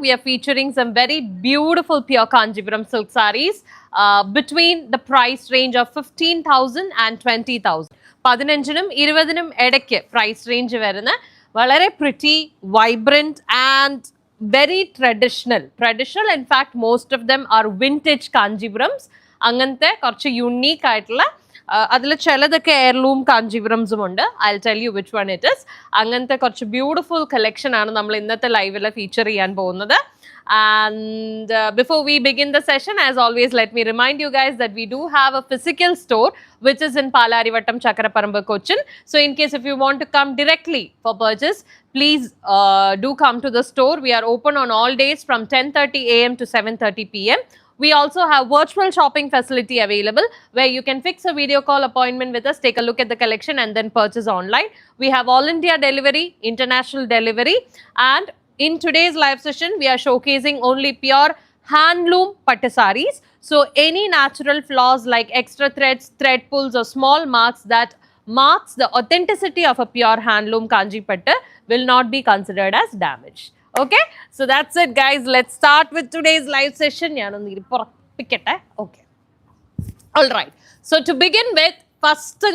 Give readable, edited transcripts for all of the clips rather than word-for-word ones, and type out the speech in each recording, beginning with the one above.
we are featuring some very beautiful pure Kanchipuram silk sarees between the price range of 15,000 and 20,000. 15-നും 20-നും ഇടയ്ക്ക് price range വരുന്ന വളരെ pretty, vibrant and very traditional. In fact, most of them are vintage Kanchipurams. അങ്ങനത്തെ കുറച്ച് unique ആയിട്ടുള്ള അതിൽ ചിലതൊക്കെ heirloom കാഞ്ചീപുരംസും ഉണ്ട്. I'll tell you which one it is. അങ്ങനത്തെ കുറച്ച് ബ്യൂട്ടിഫുൾ കളക്ഷൻ ആണ് നമ്മൾ ഇന്നത്തെ ലൈവിൽ ഫീച്ചർ ചെയ്യാൻ പോകുന്നത്. And before we begin the session, as always, let me remind you guys that we do have a physical store which is in Palarivattam, Chakraparambu, Cochin. So in case if you want to come directly for purchase, please do come to the store. We are open on all days from 10:30 a.m. to 7:30 p.m. We also have virtual shopping facility available where you can fix a video call appointment with us, take a look at the collection and then purchase online. We have all India delivery, international delivery, and in today's live session, we are showcasing only pure handloom pattu sarees. So any natural flaws like extra threads, thread pulls or small marks that marks the authenticity of a pure handloom kanji pattu will not be considered as damage. Okay, so that's it guys. Let's start with today's live session. Okay, all right. So to begin with, first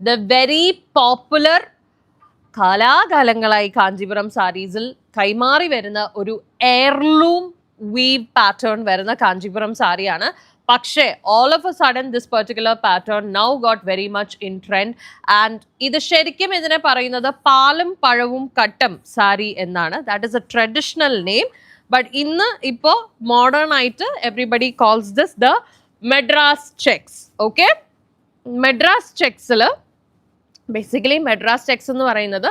the very popular കാലാകാലങ്ങളായി കാഞ്ചീപുരം സാരീസിൽ കൈമാറി വരുന്ന ഒരു എയർലൂം we've pattern വരുന്ന കാഞ്ചീപുരം സാരിയാണ്. പക്ഷേ all of a sudden this particular pattern now got very much in trend and ഇത് ശരിക്കും ഇതിനെ പറയുന്നത് പാലും പഴവും കട്ടം സാരി എന്നാണ്. That is a traditional name, but ഇന്ന് ഇപ്പോൾ മോഡേൺ ആയിട്ട് everybody calls this the Madras checks. Okay, Madras checksൽ basically Madras checks എന്ന് പറയുന്നത്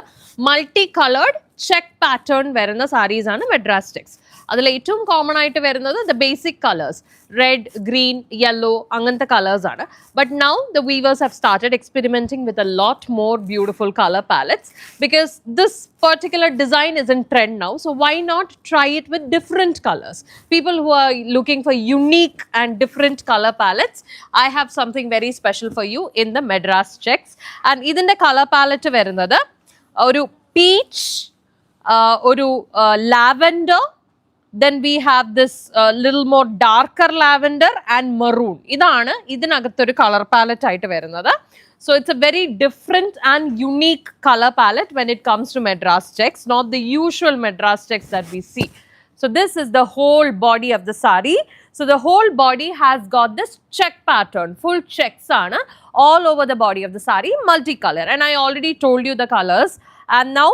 മൾട്ടി കളേർഡ് ചെക്ക് പാറ്റേൺ വരുന്ന സാരീസ് ആണ് Madras checks. അതിൽ ഏറ്റവും കോമൺ ആയിട്ട് വരുന്നത് the basic colors, red, green, yellow, അങ്ങനത്തെ കളേഴ്സ് ആണ്. But now the weavers have started experimenting with a lot more beautiful color palettes because this particular design is in trend now. So why not try it with different colors? People who are looking for unique and different color palettes, I have something very special for you in the Madras checks. And ഇതിന്റെ color palette വരുന്നത് ഒരു peach, ഒരു lavender, then we have this little more darker lavender and maroon. ഇതാണ് ഇതിനകത്തൊരു color palette ആയിട്ട് വരുന്നത്. So it's a very different and unique color palette when it comes to Madras checks, not the usual Madras checks that we see. So this is the whole body of the sari. So the whole body has got this check pattern, full checks ആണ് all over the body of the sari, multicolor, and I already told you the colors. And now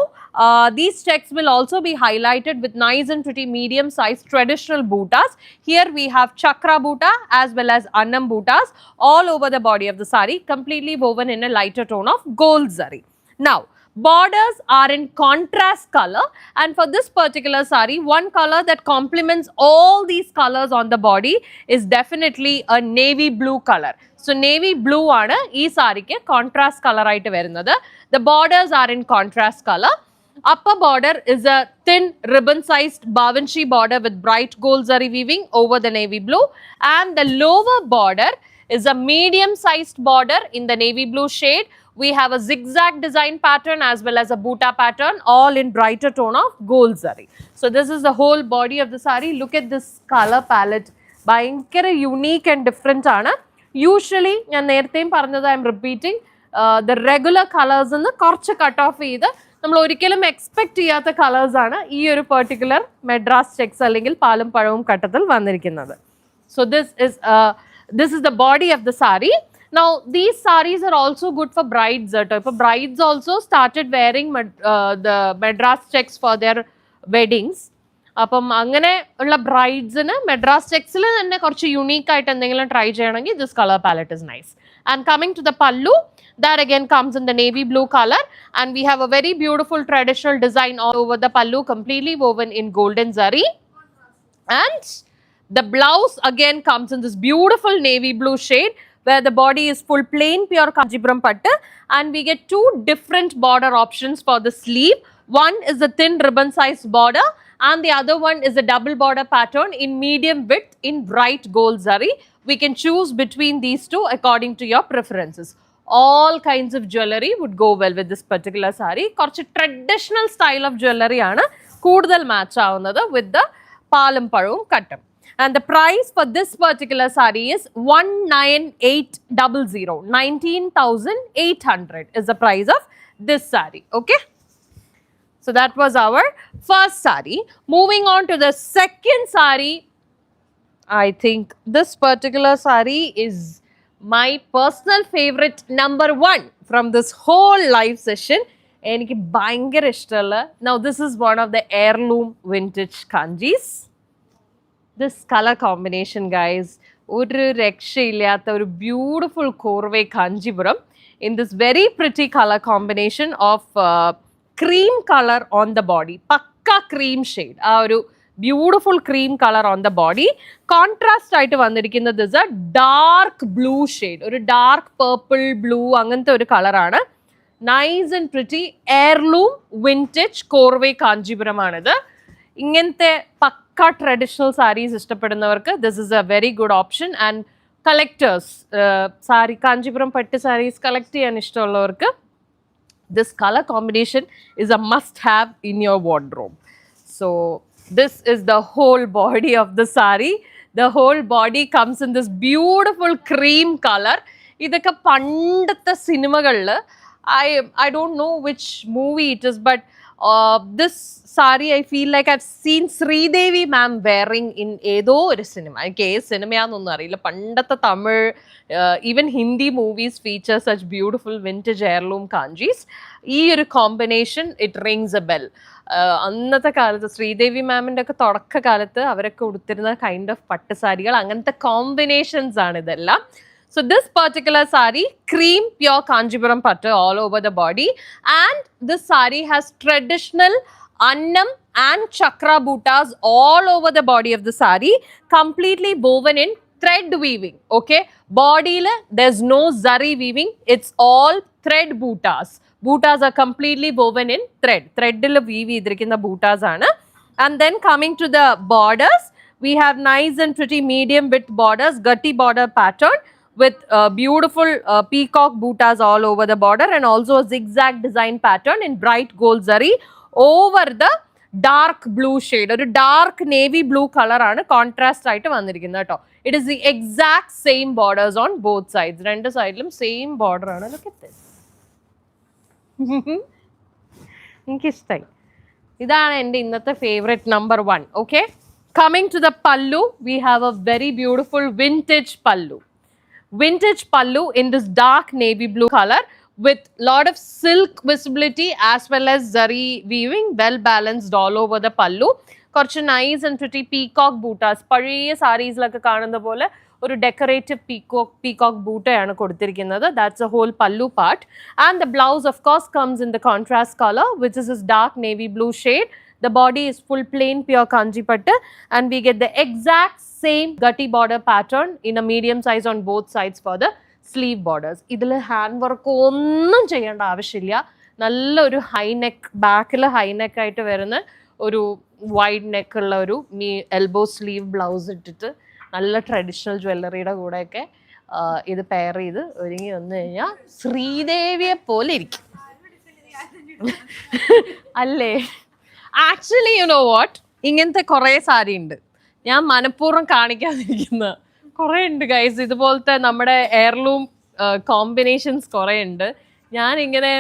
these checks will also be highlighted with nice and pretty medium sized traditional bootas. Here we have chakra boota as well as annam bootas all over the body of the sari, completely woven in a lighter tone of gold zari. Now borders are in contrast color, and for this particular sari, one color that complements all these colors on the body is definitely a navy blue color. So navy blue ആണ് ഈ സാരിക്ക് contrast colour ആയിട്ട് വരുന്നത്. The borders are in contrast color. Upper border is a thin ribbon sized bavanchi border with bright gold zari weaving over the navy blue, and the lower border is a medium sized border in the navy blue shade. We have a zigzag design pattern as well as a boota pattern, all in brighter tone of gold zari. So this is the whole body of the sari. Look at this color palette. ഭയങ്കര unique and different ആണ്. Usually ഞാൻ നേരത്തെയും പറഞ്ഞത് I am repeating, the regular colors എന്ന് കുറച്ച് cut off ചെയ്ത് നമ്മൾ ഒരിക്കലും എക്സ്പെക്ട് ചെയ്യാത്ത കളേഴ്സ് ആണ് ഈ ഒരു പെർട്ടിക്കുലർ മെഡ്രാസ് ചെക്സ് അല്ലെങ്കിൽ പാലും പഴവും കട്ടത്തിൽ വന്നിരിക്കുന്നത്. So this is the body of the sari. Now these saris are also good for brides. Brides also started wearing the Madras checks for their weddings. അപ്പം അങ്ങനെ ഉള്ള ബ്രൈഡ്സിന് മെഡ്രാസ് ചെക്സിൽ തന്നെ കുറച്ച് യുണീക്ക് ആയിട്ട് എന്തെങ്കിലും ട്രൈ ചെയ്യണമെങ്കിൽ this colour palette is nice. And coming to the pallu, that again comes in the navy blue color, and we have a very beautiful traditional design all over the pallu, completely woven in golden zari. And the blouse again comes in this beautiful navy blue shade where the body is full plain pure Kanchipuram pattu, and we get two different border options for the sleeve. One is a thin ribbon sized border and the other one is a double border pattern in medium width in bright gold zari. We can choose between these two according to your preferences. All kinds of jewelry would go well with this particular sari. Korchu traditional style of jewelry aanu, കൂടുതൽ match ആവുന്നത് with the പാലും പഴവും കട്ടും. And the price for this particular saree is 19800. 19,800 is the price of this saree. Okay. So that was our first saree. Moving on to the second saree. I think this particular saree is my personal favorite number one from this whole live session. എനിക്ക് ഭയങ്കര ഇഷ്ടമുള്ള. Now this is one of the heirloom vintage kanjis. This color combination, guys, ഒരു രക്ഷയില്ലാത്ത ഒരു beautiful Korwe Kanchipuram in this very pretty color combination of cream color on the body. Pakka cream shade. ആ ഒരു beautiful cream color on the body. Contrast ആയിട്ട് വന്നിരിക്കുന്നത് is a dark blue shade. ഒരു dark purple blue അങ്ങനത്തെ ഒരു കളറാണ്. Nice and pretty heirloom vintage Korwe Kanchipuram ആണിത്. ഇങ്ങനത്തെ പക്ക ട്രഡീഷണൽ സാരീസ് ഇഷ്ടപ്പെടുന്നവർക്ക് this is a very good option. And collectors saree Kanchipuram pattu sarees collect ചെയ്യാൻ ഇഷ്ടമുള്ളവർക്ക് this color combination is a must have in your wardrobe. So this is the whole body of the saree. The whole body comes in this beautiful cream color. ഇതൊക്കെ പണ്ടത്തെ സിനിമകളിൽ I don't know which movie it is, but this saree I feel like I've seen Sridevi ma'am wearing in ഏതോ ഒരു cinema. എനിക്ക് ഏത് സിനിമയാണെന്നൊന്നും അറിയില്ല. പണ്ടത്തെ Tamil even Hindi movies feature such beautiful vintage heirloom kanjis. ഈ ഒരു combination it rings A bell. അന്നത്തെ കാലത്ത് ശ്രീദേവി മാമിൻ്റെ ഒക്കെ തുടക്ക കാലത്ത് അവരൊക്കെ ഉടുത്തിരുന്ന കൈൻഡ് ഓഫ് പട്ടുസാരികൾ അങ്ങനത്തെ കോമ്പിനേഷൻസ് ആണ് ഇതെല്ലാം. So this particular saree, cream pure Kanchipuram pattu all over the body, and this saree has traditional annam and chakra bootas all over the body of the saree, completely woven in thread weaving. Okay, body la there's no zari weaving, it's all thread bootas. Bootas are completely woven in thread. Thread la weave idirikkunna bootas aanu. And then coming to the borders, we have nice and pretty medium width borders, gatti border pattern with beautiful peacock bootas all over the border, and also a zigzag design pattern in bright gold zari over the dark blue shade. ഒരു dark navy blue color ആണ് contrast ആയിട്ട് വന്നിരിക്കുന്നത് കേട്ടോ. It is the exact same borders on both sides. രണ്ട് സൈഡിലും same border ആണ്. Look at this. എനിക്കിഷ്ടായി. ഇതാണ് എൻ്റെ ഇന്നത്തെ favourite number 1. Okay, coming to the pallu, we have a very beautiful vintage pallu. Vintage pallu in this dark navy blue color with lot of silk visibility as well as zari weaving, well balanced all over the pallu. കുറച്ച് nice and pretty peacock bootas. പഴയ സാരീസിലൊക്കെ കാണുന്ന പോലെ ഒരു decorative peacock ബൂട്ടയാണ് കൊടുത്തിരിക്കുന്നത്. That's the whole pallu part. And the blouse of course comes in the contrast color, which is this dark navy blue shade. The body is full plain pure kanji pattu, and we get the exact same gatti border pattern in a medium size on both sides for the sleeve borders. ഇതിൽ hand work ഒന്നും ചെയ്യേണ്ട ആവശ്യമില്ല. നല്ലൊരു high neck, ബാക്കിൽ high neck ആയിട്ട് വരുന്ന ഒരു wide നെക്കുള്ള ഒരു എൽബോ സ്ലീവ് ബ്ലൗസ് ഇട്ടിട്ട് നല്ല ട്രഡീഷണൽ ജ്വല്ലറിയുടെ കൂടെയൊക്കെ ഇത് പെയർ ചെയ്ത് ഒരുങ്ങി വന്നു കഴിഞ്ഞാൽ ശ്രീദേവിയെ പോലെ ഇരിക്കും അല്ലേ? ആക്ച്വലി യു നോ വാട്ട്, ഇങ്ങനത്തെ കുറേ സാരി ഉണ്ട്, ഞാൻ മനഃപൂർവ്വം കാണിക്കാതിരിക്കുന്ന കുറേ ഉണ്ട് ഗൈസ്. ഇതുപോലത്തെ നമ്മുടെ എയർലൂം കോമ്പിനേഷൻസ് കുറേ ഉണ്ട്. ഞാനിങ്ങനെ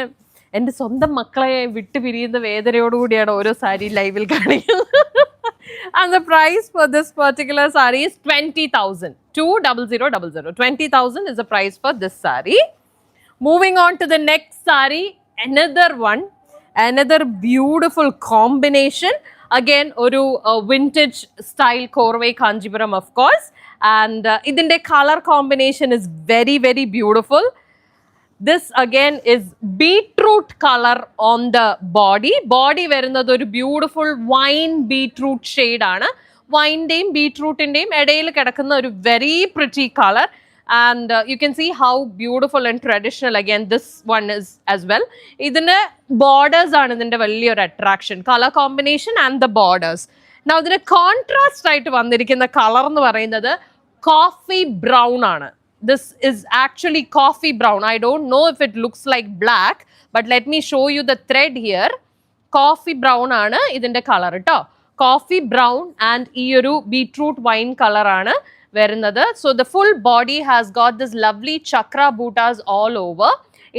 എൻ്റെ സ്വന്തം മക്കളെ വിട്ടു പിരിയുന്ന വേദനയോടുകൂടിയാണ് ഓരോ സാരി ലൈവിൽ കാണിക്കുന്നത്. And the price for this particular saree is 20,000. 20000. 20,000 is the price for this saree. Moving on to the next saree, another one, another beautiful combination. Again, oru vintage style Korwe Kanchipuram of course, and idinte color combination is very very beautiful. This again is beetroot color on the body. Body വരുന്നത് ഒരു beautiful wine beetroot shade ആണ്. വൈൻ്റെയും ബീട്രൂട്ടിൻ്റെയും ഇടയിൽ കിടക്കുന്ന ഒരു very pretty color. And you can see how beautiful and traditional again this one is as well. ഇതിൻ്റെ borders ആണ് ഇതിൻ്റെ വലിയൊരു attraction. Color combination and the borders. Now ഇതിന് contrast ആയിട്ട് വന്നിരിക്കുന്ന കളർ എന്ന് പറയുന്നത് coffee brown ആണ്. This is actually coffee brown. I don't know if it looks like black, but let me show you the thread here. coffee brown ആണ് ഇതിന്റെ colour ട്ടോ. Coffee brown and ഈ ഒരു beetroot wine color ആണ് വരുന്നത്. So the full body has got this lovely chakra bootas all over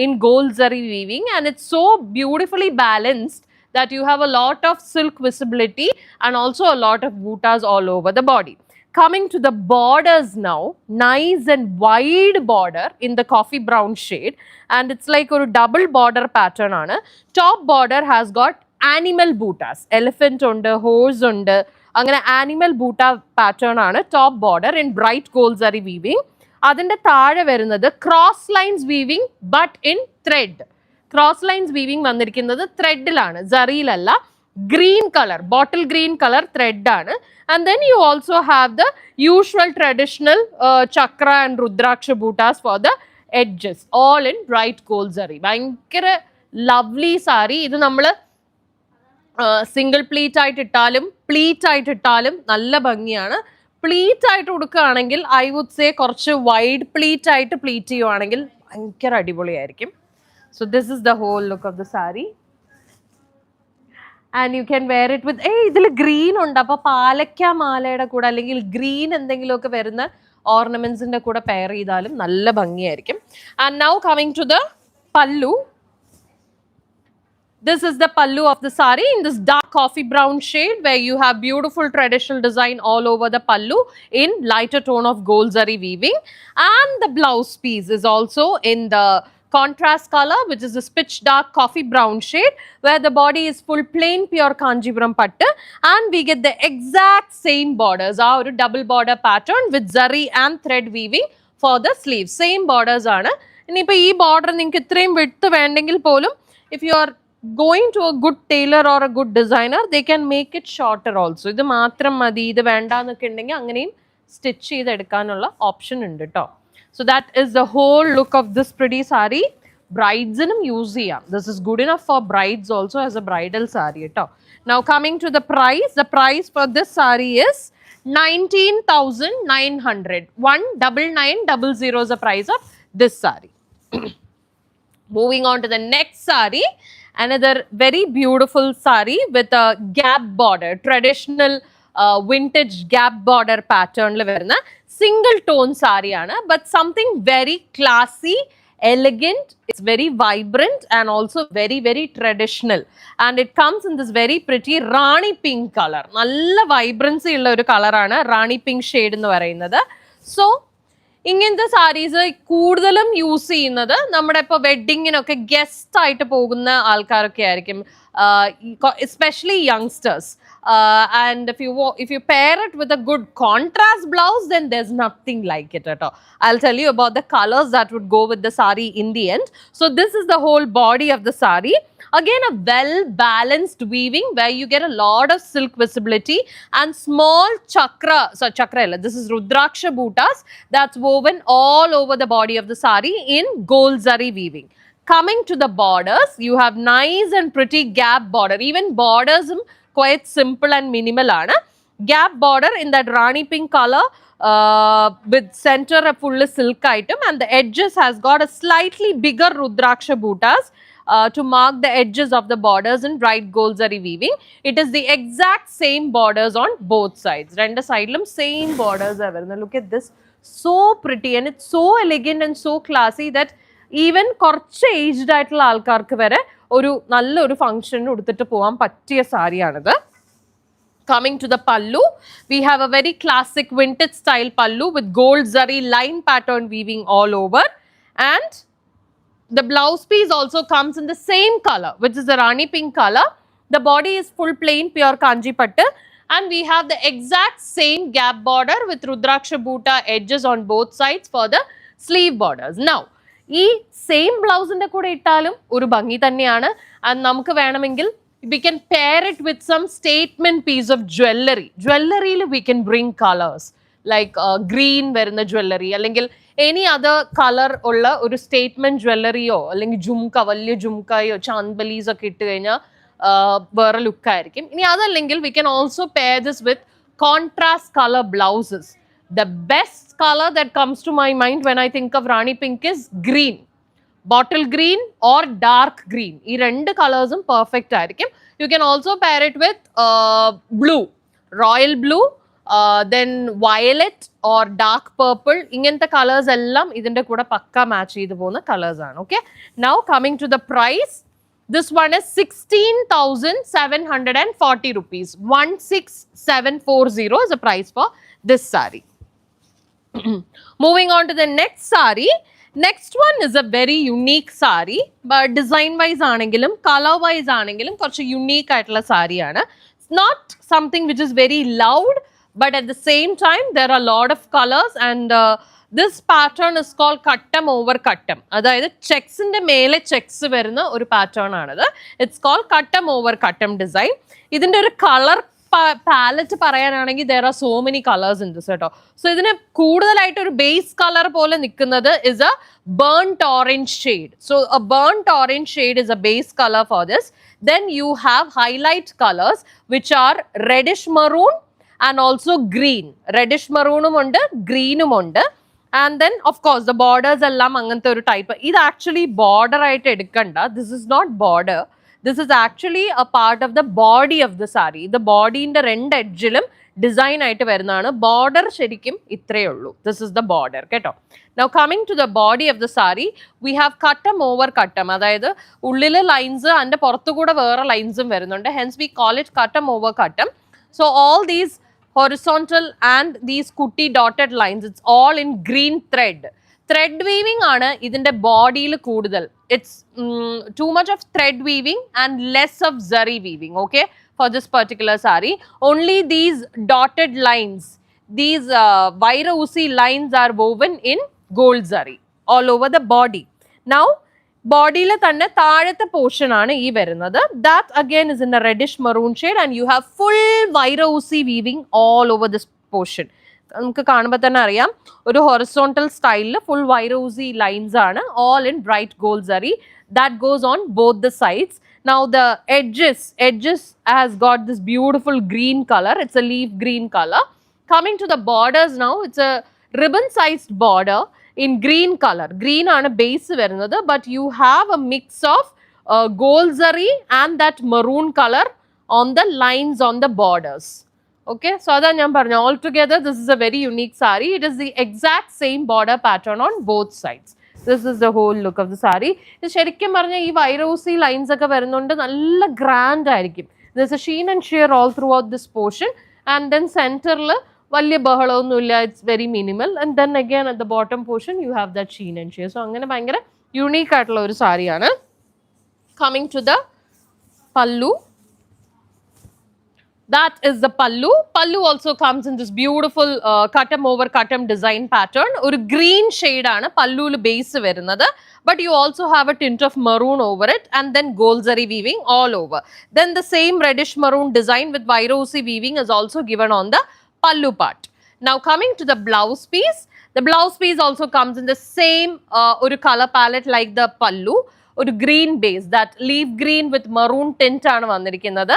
in gold zari weaving, and it's so beautifully balanced that you have a lot of silk visibility and also a lot of bootas all over the body. Coming to the borders now, nice and wide border in the coffee brown shade, and it's like a double border pattern aanu. Top border has got animal bootas, elephant undu, horse undu, angane animal boota pattern aanu top border in bright gold zari weaving. Adinte thaazhe varunathu cross lines weaving but in thread. Cross lines weaving vandirikkunnathu thread ilana, zari ilalla. Green color, bottle green color thread aanu. And then you also have the usual traditional chakra and rudraksha bootas for the edges, all in bright gold zari. Bhayankara lovely saree. Idu nammal single pleat ആയിട്ട് ഇട്ടാലും pleat ആയിട്ട് ഇട്ടാലും നല്ല ഭംഗിയാണ്. Pleat ആയിട്ട് ഉടുക്കുകയാണെങ്കിൽ I would say കുറച്ച് wide pleat ആയിട്ട് pleat ചെയ്യുവാണെങ്കിൽ ഭയങ്കര അടിപൊളിയായിരിക്കും. So this is the whole look of the saree. And you can wear it with ഇതിൽ ഗ്രീൻ ഉണ്ട്, അപ്പോൾ പാലക്ക മാലയുടെ കൂടെ അല്ലെങ്കിൽ ഗ്രീൻ എന്തെങ്കിലുമൊക്കെ വരുന്ന ഓർണമെന്റ്സിന്റെ കൂടെ പെയർ ചെയ്താലും നല്ല ഭംഗിയായിരിക്കും. And now coming to the pallu. This is the pallu of the saree in this dark coffee brown shade where you have beautiful traditional design all over the pallu in lighter tone of gold zari weaving, and the blouse piece is also in the contrast color, which is this pitch dark coffee brown shade where the body is full plain pure Kanchipuram pattu, and we get the exact same borders, our double border pattern with zari and thread weaving for the sleeves. Same borders aanu. Inippo ee border ninge ithrayum width vendengil polum, if you are going to a good tailor or a good designer, they can make it shorter also. Idu mathram madi, idu venda ennokke undengil anganeyum stitch ചെയ്ത് എടുക്കാനുള്ള option ഉണ്ട് ട്ടോ. So that is the whole look of this pretty saree. Brides inum use cheyam. This is good enough for brides also as a bridal saree ട്ടോ. Now coming to the price for this saree is 19,900. 19900 is the price of this saree. Moving on to the next saree, another very beautiful saree with a gap border, traditional vintage gap border pattern la varuna single tone saree aanu, but something very classy, elegant, it's very vibrant and also very very traditional, and it comes in this very pretty Rani pink color. Nalla vibrancy ulla oru color aanu Rani pink shade ennu parayunnathu. So ഇങ്ങനത്തെ സാരീസ് കൂടുതലും use ചെയ്യുന്നത് നമ്മുടെ ഇപ്പോൾ വെഡിങ്ങിനൊക്കെ guest ആയിട്ട് പോകുന്ന ആൾക്കാരൊക്കെ ആയിരിക്കും, especially youngsters. And if you pair it with a good contrast blouse, then there's nothing like it at all. I'll tell you about the colors that would go with the saree in the end. So this is the whole body of the saree. Again, a well balanced weaving where you get a lot of silk visibility and small chakra, this is rudraksha bootas that's woven all over the body of the saree in gold zari weaving. Coming to the borders, you have nice and pretty gap border. Even borders quite simple and minimal aanu. Gap border in that Rani pink color with center a full silk item, and the edges has got a slightly bigger rudraksha bootas to mark the edges of the borders in bright gold zari weaving. It is the exact same borders on both sides. Rendu sidelum same borders are varunnu. Look at this, so pretty, and it's so elegant and so classy that even കുറച്ച് aged ആയിട്ടുള്ള ആൾക്കാർക്ക് വരെ ഒരു നല്ലൊരു ഫംഗ്ഷന് ഉടുത്തിട്ട് പോകാൻ പറ്റിയ സാരിയാണിത്. Coming to the pallu, we have a very classic vintage style pallu with gold zari line pattern weaving all over, and the blouse piece also comes in the same color, which is the Rani pink color. The body is full plain pure kanji pattu, and we have the exact same gap border with rudraksha boota edges on both sides for the sleeve borders. Now ഈ same ബ്ലൗസിന്റെ കൂടെ ഇട്ടാലും ഒരു ഭംഗി തന്നെയാണ്. And നമുക്ക് വേണമെങ്കിൽ we can pair it with some statement piece of jewelry. Jewelryയിൽ we can bring colors like green വരുന്ന jewelry അല്ലെങ്കിൽ any other color ഉള്ള ഒരു സ്റ്റേറ്റ്മെന്റ് ജ്വല്ലറിയോ അല്ലെങ്കിൽ ജുംക, വലിയ ജുംകയോ ചാന്ദ്ബലീസ് ഒക്കെ ഇട്ട് കഴിഞ്ഞാൽ വേറെ ലുക്കായിരിക്കും. ഇനി അതല്ലെങ്കിൽ we can also pair this with contrast color blouses. The best color that comes to my mind when I think of Rani pink is green. bottle green or dark green. ഈ രണ്ട് കളേഴ്സും പെർഫെക്റ്റ് ആയിരിക്കും. You can also pair it with blue, royal blue, then violet or dark purple. ഇങ്ങനത്തെ colours എല്ലാം ഇതിന്റെ കൂടെ പക്ക match ചെയ്തു പോകുന്ന കളേഴ്സ് ആണ്. Okay, now coming to the price. This one is 16,740 rupees. 16,740 is the price for this saree. Moving on to the next saree. Next one is a very unique saree, but design wise aanengilum color wise aanengilum korchu unique aayittulla saree aanu. It's not something which is very loud, but at the same time there are a lot of colors, and this pattern is called cuttam over cuttam. അതായത് ചെക്സിന്റെ മേലെ checks വരുന്ന ഒരു pattern ആണിത്. It's called cuttam over cuttam design. ഇതിന്റെ ഒരു colour palette പറയാനാണെങ്കിൽ there are so many colors in this കേട്ടോ. So ഇതിന് കൂടുതലായിട്ട് ഒരു ബേസ് കളർ പോലെ നിൽക്കുന്നത് is a burnt orange shade. So a burnt orange shade is a base color for this. Then you have highlight colors which are reddish maroon and also green. Reddish maroonum undu, greenum undu. And then of course the borders ellam anganthe oru type. This actually border aayittu edukanda. This is not border. This is actually a part of the body of the saree. The body inde rendu edgilum design aayittu varunnaanu. Border ശരിക്കും ഇത്രേ ഉള്ളൂ. This is the border കേട്ടോ. Now coming to the body of the saree, we have cuttam over cuttam. അതായത് ഉള്ളിലെ lines അതിന്റെ പുറത്തു കൂടെ വേറെ ലൈൻസും വരുന്നുണ്ട്. Hence we call it cuttam over cuttam. So all these horizontal and these kutti dotted lines, it's all in green thread. Thread weaving ആണ് ഇതിന്റെ ബോഡിയിൽ കൂടുതൽ. It's too much of thread weaving and less of zari weaving, okay, for this particular saree. Only these dotted lines, these vaira usi lines are woven in gold zari all over the body. Now ബോഡിയിൽ തന്നെ താഴത്തെ portion ആണ് ഈ വരുന്നത്. That again is in a reddish maroon shade and you have full vairoosi weaving all over this portion. നമുക്ക് കാണുമ്പോൾ തന്നെ അറിയാം ഒരു ഹൊറിസോണ്ടൽ സ്റ്റൈലിൽ ഫുൾ വൈറോസി ലൈൻസ് ആണ്, all in bright gold zari. That goes on both the sides. Now the edges has got this beautiful green color. It's a leaf green color. Coming to the borders now, it's a ribbon sized border in green color. Green ആണ് base വരുന്നത്, but you have a mix of gold zari and that maroon color on the lines on the borders. Okay, so അതാ ഞാൻ പറഞ്ഞു, all together this is a very unique saree. It is the exact same border pattern on both sides. This is the whole look of the saree. ഇത് ശരിക്കും പറഞ്ഞാൽ ഈ വൈറോസി lines ഒക്കെ വരുന്നുണ്ട്, നല്ല ഗ്രാൻഡ് ആയിരിക്കും. There's a sheen and sheer all throughout this portion, and then centerൽ വലിയ ബഹളമൊന്നുമില്ല, it's very minimal. And then again at the bottom portion you have that sheen and sheer. So അങ്ങനെ ഭയങ്കര യുണീക്ക് ആയിട്ടുള്ള ഒരു സാരിയാണ്. Coming to the pallu. That is the pallu. Pallu also comes in this beautiful cuttam over cuttam design pattern. ഒരു green shade ആണ് പല്ലുവിൽ base വരുന്നത്, but you also have a tint of maroon over it and then gold zari weaving all over. Then the same reddish maroon design with vairosi weaving is also given on the pallu part. Now coming to the blouse piece. The blouse piece also comes in the same ഒരു color palette like the pallu. ഒരു green base, that leaf green with maroon tint ആണ് വന്നിരിക്കുന്നത്.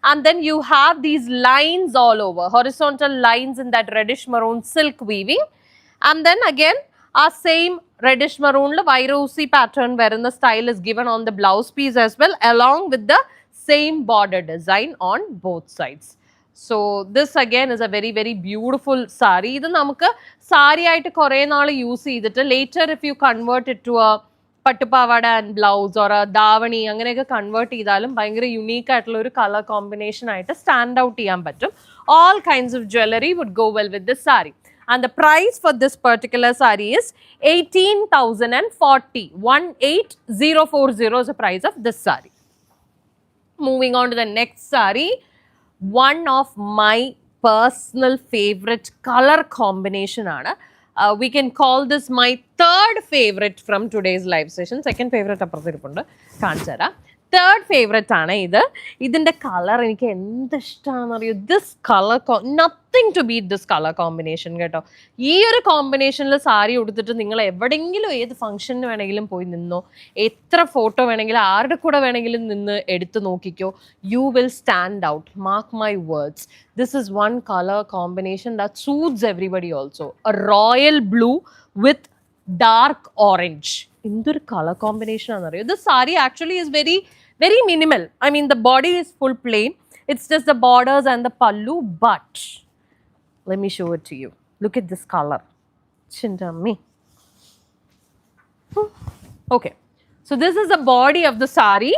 And then you have these lines all over, horizontal lines in that reddish maroon silk weaving. And then again our same reddish maroon vairosi pattern വരുന്ന style is given on the blouse piece as well, along with the same border design on both sides. So this again is a very very beautiful saree. ഇത് നമുക്ക് സാരി ആയിട്ട് കുറേ നാൾ use ചെയ്തിട്ട് later if you convert it to a pattupavada and blouse or davani അങ്ങനെയൊക്കെ convert ചെയ്താലും ഭയങ്കര unique ആയിട്ടുള്ള ഒരു കളർ കോമ്പിനേഷൻ ആയിട്ട് സ്റ്റാൻഡ് ഔട്ട് ചെയ്യാൻ പറ്റും. All kinds of jewellery would go well with this saree. And the price for this particular saree is 18,040. 18,040 is the price of this saree. Moving on to the next saree, one of my personal favorite color combination ആണ്. We can call this my third favorite from today's live session. Second favorite അപ്പുറത്തിരിപ്പുണ്ട്, കാണിച്ചു തരാം. Third favourite ആണ് ഇത്. ഇതിൻ്റെ colour എനിക്ക് എന്ത് ഇഷ്ടമാണെന്ന് അറിയോ. This colour nothing to beat this colour combination കേട്ടോ. ഈ ഒരു കോമ്പിനേഷനിൽ സാരി ഉടുത്തിട്ട് നിങ്ങൾ എവിടെയെങ്കിലും ഏത് ഫംഗ്ഷന് വേണമെങ്കിലും പോയി നിന്നോ, എത്ര ഫോട്ടോ വേണമെങ്കിലും ആരുടെ കൂടെ വേണമെങ്കിലും നിന്ന് എടുത്ത് നോക്കിക്കോ, you will stand out. Mark my words. This is one color combination that suits everybody also. A royal blue with dark orange. എന്തൊരു കളർ കോമ്പിനേഷൻ ആണെന്നറിയോ. This saree actually is very very minimal. I mean the body is full plain. It's just the borders and the pallu. But let me show it to you. Look at this color. Chindammi. Okay. So this is the body of the saree.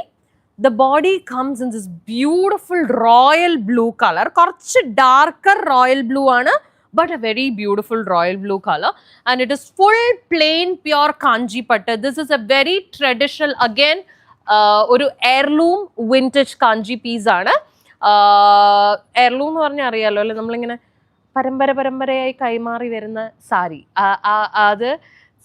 The body comes in this beautiful royal blue color. Korchu darker royal blue aanu, but a very beautiful royal blue color, and it is full plain pure kanji pattu. This is a very traditional, again oru heirloom vintage kanji piece aanu. Heirloom എന്ന് പറഞ്ഞാൽ അറിയാലോ അല്ലേ, നമ്മളിങ്ങനെ പരമ്പരയായി കൈമാറി വരുന്ന സാരി. അത്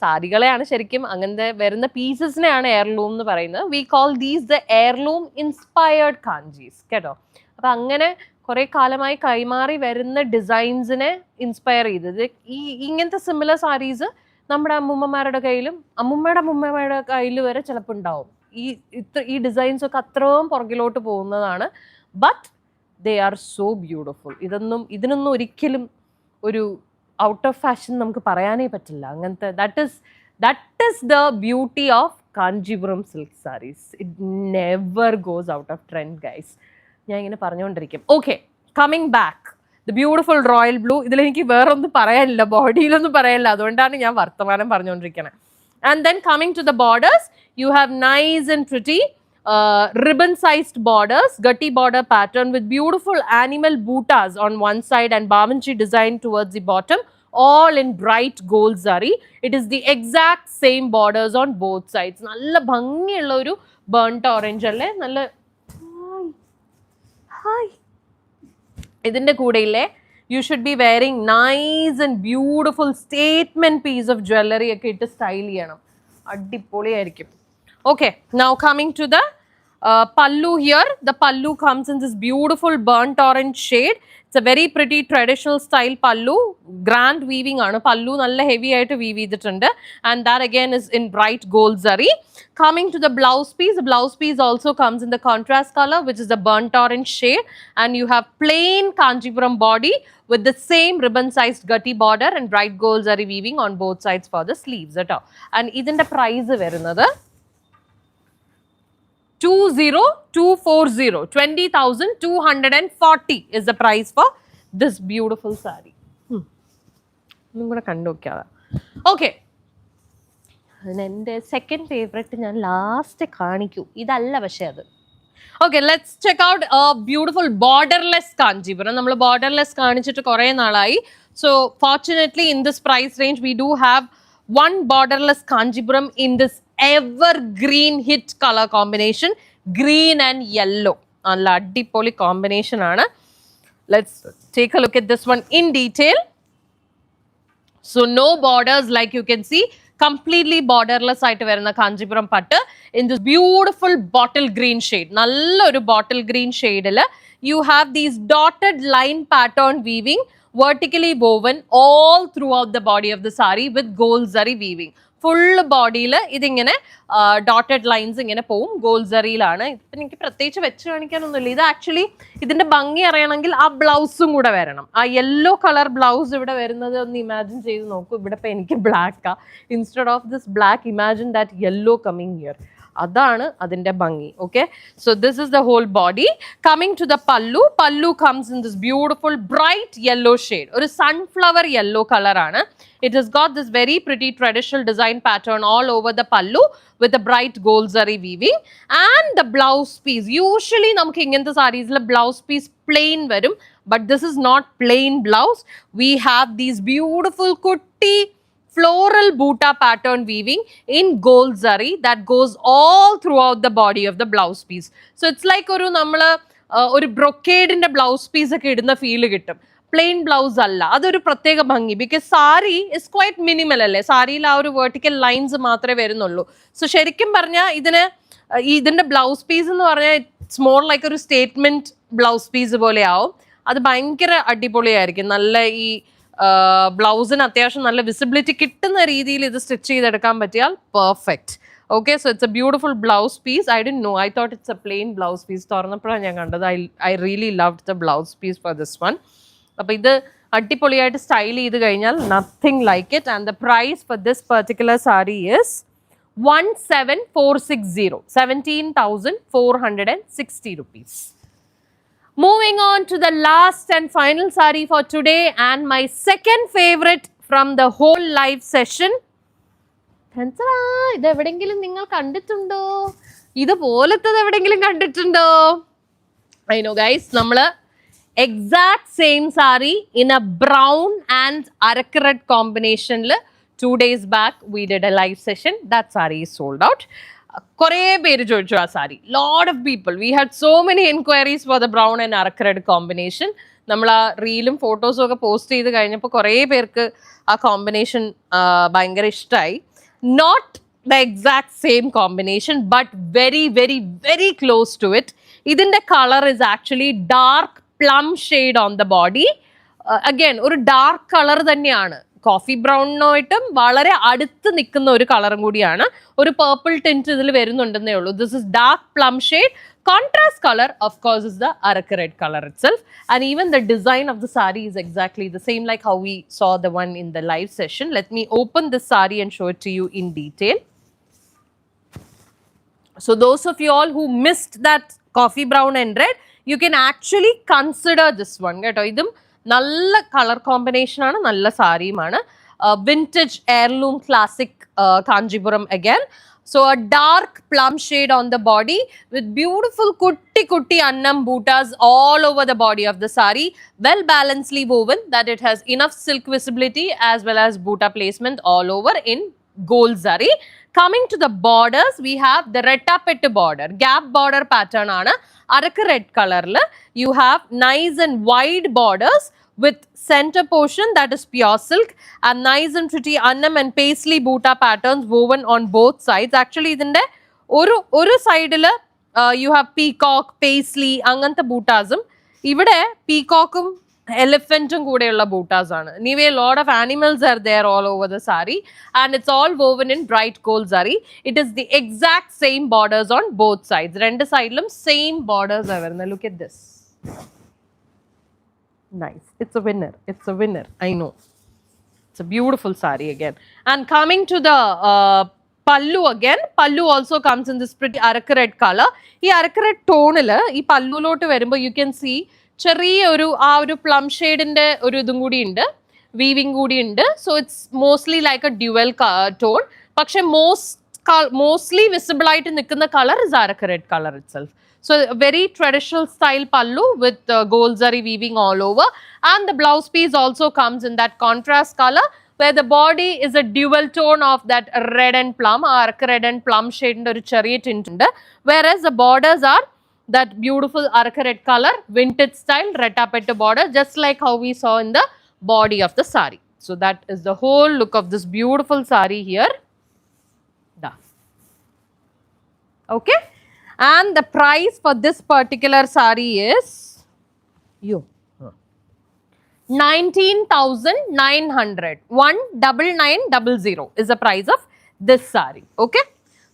സാരികളെയാണ് ശരിക്കും അങ്ങനത്തെ വരുന്ന പീസസിനെയാണ് എയർലൂം എന്ന് പറയുന്നത്. We call these the heirloom inspired Kanchis കേട്ടോ. അപ്പം അങ്ങനെ കുറെ കാലമായി കൈമാറി വരുന്ന ഡിസൈൻസിനെ ഇൻസ്പയർ ചെയ്തത് ഇങ്ങനത്തെ സിമിലർ സാരീസ് നമ്മുടെ അമ്മൂമ്മമാരുടെ കയ്യിലും അമ്മൂമ്മയുടെ കയ്യിൽ വരെ ചിലപ്പോൾ ഉണ്ടാവും. ഈ ഡിസൈൻസ് ഒക്കെ അത്രയും പുറകിലോട്ട് പോകുന്നതാണ്. But they are so beautiful. ഇതിനൊന്നും ഒരിക്കലും ഒരു ഔട്ട് ഓഫ് ഫാഷൻ നമുക്ക് പറയാനേ പറ്റില്ല. അങ്ങനത്തെ that is the beauty of Kanchipuram silk sarees. It never goes out of trend guys. ഞാൻ ഇങ്ങനെ പറഞ്ഞുകൊണ്ടിരിക്കും. Okay, coming back, the beautiful royal blue. ഇതിലെനിക്ക് വേറെ ഒന്നും പറയാനില്ല, ബോഡിയിലൊന്നും പറയാനില്ല, അതുകൊണ്ടാണ് ഞാൻ വർത്തമാനം പറഞ്ഞുകൊണ്ടിരിക്കുന്നത്. And then coming to the borders, you have nice and pretty ribbon sized borders, gutty border pattern with beautiful animal bootas on one side and bamanchi design towards the bottom, all in bright gold zari. It is the exact same borders on both sides. Nalla bhangiyulla oru burnt orange alle nalla hi idinte koode ille you should be wearing nice and beautiful statement piece of jewelry okke itte style cheyanam, adipoli aayirikkum. Okay, now coming to the pallu here. The pallu comes in this beautiful burnt orange shade. It's a very pretty traditional style pallu. Grand weaving aanu. Pallu nalla heavy aayittu weave cheyidittunde, and that again is in bright gold zari. Coming to the blouse piece, the blouse piece also comes in the contrast color, which is the burnt orange shade, and you have plain Kanchipuram body with the same ribbon sized gutty border and bright gold zari weaving on both sides for the sleeves at all. And idinte price varunathu 20240, 20,240 is the price for this beautiful saree. Okay, and second favorite ഞാൻ last കാണിക്കൂ, ഇതല്ല പക്ഷേ അത്. Okay, let's check out a beautiful borderless Kanchipuram. നമ്മൾ borderless കാണിച്ചിട്ട് കുറേ നാളായി. So fortunately in this price range we do have one borderless Kanchipuram in this evergreen hit color combination, green and yellow. Alla addipoli combination aanu. Let's take a look at this one in detail. So no borders, like you can see, completely borderless ആയിട്ട് വരുന്ന കാഞ്ചീപുരം പട്ട് in this beautiful bottle green shade. നല്ലൊരു bottle green shade ല് you have these dotted line pattern weaving, vertically woven all throughout the body of the saree with gold zari weaving. Full ബോഡിയിൽ ഇതിങ്ങനെ dotted lines ഇങ്ങനെ പോവും, gold സറിയിലാണ്. ഇപ്പം എനിക്ക് പ്രത്യേകിച്ച് വെച്ച് കാണിക്കാനൊന്നുമില്ല. ഇത് ആക്ച്വലി ഇതിന്റെ ഭംഗി അറിയണമെങ്കിൽ ആ ബ്ലൗസും കൂടെ വരണം. ആ യെല്ലോ കളർ ബ്ലൗസ് ഇവിടെ വരുന്നത് ഒന്ന് ഇമാജിൻ ചെയ്ത് നോക്കൂ. ഇവിടെ ഇപ്പം എനിക്ക് ബ്ലാക്കാ, instead of this black imagine that yellow coming here. അതാണ് അതിന്റെ ഭംഗി. Okay, so this is the whole body. Coming to the pallu, pallu comes in this beautiful bright yellow shade, ഒരു സൺഫ്ലവർ യെല്ലോ കളറാണ്. It has got this very pretty traditional design pattern all over the pallu with a bright gold zari weaving, and the blouse piece. Usually namukku ingante sarees la blouse piece plain varum, but this is not plain blouse. We have these beautiful kutti floral buta pattern weaving in gold zari that goes all throughout the body of the blouse piece. So it's like oru nammal oru brocade inde blouse piece okke iduna feel kittum. Plain blouse അല്ല, അതൊരു പ്രത്യേക ഭംഗി. Because sari is quite minimal അല്ലേ, സാരിയിൽ ആ ഒരു vertical lines മാത്രമേ വരുന്നുള്ളൂ. സോ ശരിക്കും പറഞ്ഞാൽ ഇതിന്റെ ബ്ലൗസ് പീസ് എന്ന് പറഞ്ഞാൽ ഇറ്റ്സ് മോർ ലൈക്ക് ഒരു സ്റ്റേറ്റ്മെന്റ് ബ്ലൗസ് പീസ് പോലെ ആവും. അത് ഭയങ്കര അടിപൊളിയായിരിക്കും. നല്ല ഈ ബ്ലൗസിന് അത്യാവശ്യം നല്ല വിസിബിലിറ്റി കിട്ടുന്ന രീതിയിൽ ഇത് സ്റ്റിച്ച് ചെയ്തെടുക്കാൻ പറ്റിയാൽ perfect. Okay, so it's a beautiful blouse piece. I didn't know, I thought it's a plain blouse piece. തുറന്നപ്പോഴാണ് ഞാൻ കണ്ടത്. I really loved the blouse piece for this one. അപ്പോൾ ഇത് അടിപൊളിയായിട്ട് സ്റ്റൈൽ ചെയ്ത് കഴിഞ്ഞാൽ nothing like it. And the price for this particular saree is 17,460, 17,460 rupees. Moving on to the last and final saree for today and my second favorite from the whole live session. ഇത് എവിടെങ്കിലും നിങ്ങൾ കണ്ടിട്ടുണ്ടോ? ഇതുപോലത്തെ എവിടെങ്കിലും കണ്ടിട്ടുണ്ടോ? I know guys, നമ്മള് exact same saree in a brown and arak red combination. 2 days back we did a live session. That saree is sold out. Kore peru choichu aa saree. Lot of people. We had so many inquiries for the brown and arak red combination. നമ്മൾ ആ റീലും ഫോട്ടോസും ഒക്കെ post ചെയ്ത് കഴിഞ്ഞപ്പോൾ കുറേ പേർക്ക് ആ combination ഭയങ്കര ഇഷ്ടമായി. Not the exact same combination but very very very close to it. ഇതിൻ്റെ colour is actually dark plum shade on the body. Again ഒരു ഡാർക്ക് കളർ തന്നെയാണ്, കോഫി ബ്രൗണിനായിട്ടും വളരെ അടുത്ത് നിൽക്കുന്ന ഒരു കളറും കൂടിയാണ്. ഒരു പേർപ്പിൾ ടിന്റ് ഇതിൽ വരുന്നുണ്ടെന്നേ ഉള്ളൂ. This is dark plum shade. Contrast color, of course, is the arak red color itself, and even the design of the saree is exactly the same like how we saw the one in the live session. Let me open this saree and show it to you in detail. So those of you all who missed that coffee brown and red, you can actually consider this one. Get idum nalla color combination aanu, nalla saree maanu. Vintage heirloom classic Kanchipuram again. So a dark plum shade on the body with beautiful kutti annam bootas all over the body of the saree. Well balancedly woven that it has enough silk visibility as well as boota placement all over in gold zari. Coming to the borders, we have the rettapettu border, gap border pattern aanu. Arak red color la you have nice and wide borders with center portion that is pure silk and nice and pretty annam and paisley boota patterns woven on both sides. Actually idinte oru side la you have peacock, paisley angantha bootasum. Ivide peacockum elephant കൂടെയുള്ള bootas ആണ്. Anyway, a lot of animals are there all over the saree and it's all woven in bright gold zari. It is the exact same borders on both sides. രണ്ട് സൈഡിലും same borders are വരുന്നത്. Look at this. Nice. It's a winner. It's a winner. I know. It's a beautiful saree again. And coming to the pallu again. Pallu also comes in this pretty arak red color. This arak red tone la, this pallu lotu varumbo you can see ചെറിയ ഒരു plum ഷെയ്ഡിന്റെ ഒരു ഇതും കൂടി ഉണ്ട്, weaving കൂടി ഉണ്ട്. So it's mostly like a dual tone. പക്ഷെ mostly visible ആയിട്ട് നിൽക്കുന്ന colour is arakku red colour itself. So very traditional style pallu with gold zari weaving all over, and the blouse piece also comes in that contrast color where the body is a dual tone of that red and plum, arc red and plum shade oru cheriya tint undu, whereas the borders are that beautiful arc red color vintage style rettapettu border just like how we saw in the body of the saree. So that is the whole look of this beautiful saree here. Da. Okay. And the price for this particular saree is 19,900. 19900 is the price of this saree. Okay.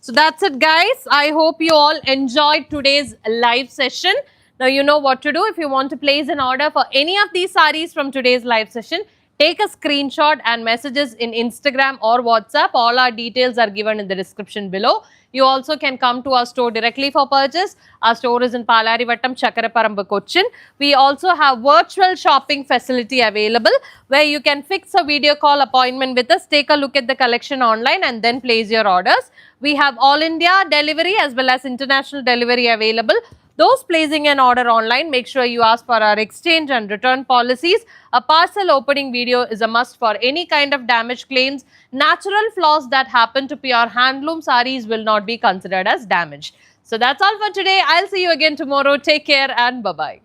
So that's it guys. I hope you all enjoyed today's live session. Now you know what to do. If you want to place an order for any of these sarees from today's live session, take a screenshot and messages in Instagram or WhatsApp. All our details are given in the description below. You also can come to our store directly for purchase. Our store is in Palarivattam, Chakkaraparambu, Cochin. We also have virtual shopping facility available where you can fix a video call appointment with us, take a look at the collection online and then place your orders. We have all India delivery as well as international delivery available. Those placing an order online, make sure you ask for our exchange and return policies. A parcel opening video is a must for any kind of damage claims. Natural flaws that happen to pure handloom sarees will not be considered as damage. So that's all for today. I'll see you again tomorrow. Take care and bye-bye.